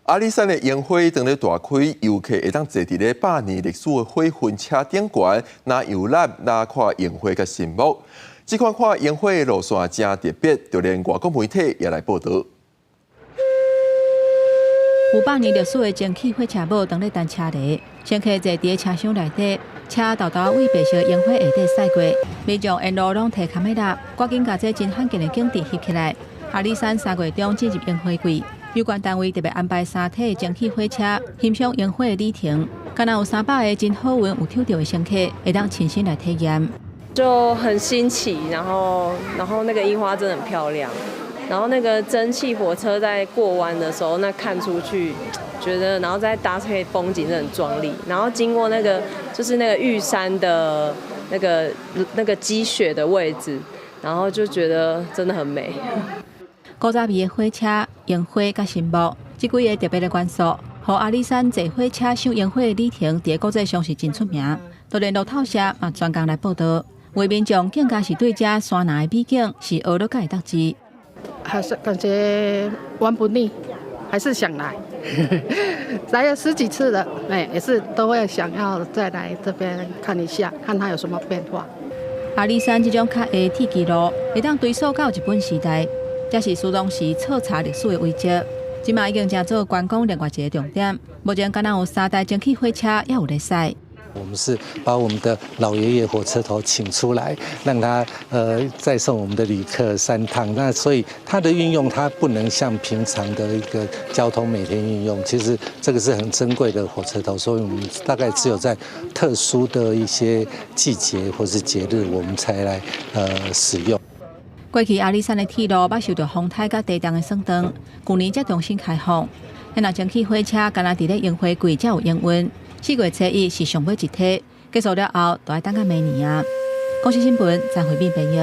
阿里山的烟火正在大开，游客会当坐伫咧100年历史的火焚车顶悬，拿游览、拿看烟火甲神木。这款看烟火的路线真特别，就连外国媒体也来报道。有100年历史的蒸汽火车帽，当咧等车里，乘客坐伫车厢内底，车豆豆为白色烟火下底驶过，民众沿路拢摕卡米拉，赶紧把这真罕见的景致翕起来。阿里山3月中进入烟火季。 有关单位特别安排3体蒸汽火车欣赏烟火的里程，敢若有300个真好运有抽到的乘客，会当亲身来体验。就很新奇，然后那个樱花真的很漂亮，然后那个蒸汽火车在过弯的时候，那看出去，觉得然后再搭配风景真的很壮丽，然后经过那个就是那个玉山的那个积雪的位置，然后就觉得真的很美。 古早味的火车、烟火甲神木，这几个特别的元素，互阿里山坐火车赏烟火的里程，伫国际上是真出名。都连路透社嘛专工来报道，为民众更加是对这山南的美景是学了解得知。还是感觉玩不腻，还是想来，来了10几次了，也是都会想要再来这边看一下，看它有什么变化。阿里山这种较下的铁基路，会当追溯到日本时代。 这是苏东时彻查历史的遗迹，今嘛已经成做观光另外一个重点。目前敢若有3台蒸汽火车也有在驶。我们是把我们的老爷爷火车头请出来，让他载送我们的旅客3趟。那所以它的运用，它不能像平常的一个交通每天运用。其实这个是很珍贵的火车头，所以我们大概只有在特殊的一些季节或是节日，我们才来使用。 过去阿里山的铁路捌受到风台甲地动的损伤，去年才重新开放。若蒸汽火车敢若伫咧烟火季才有营运，4月初1是上尾一体，结束了后，就要等到明年啊。国际新闻，张惠敏编译。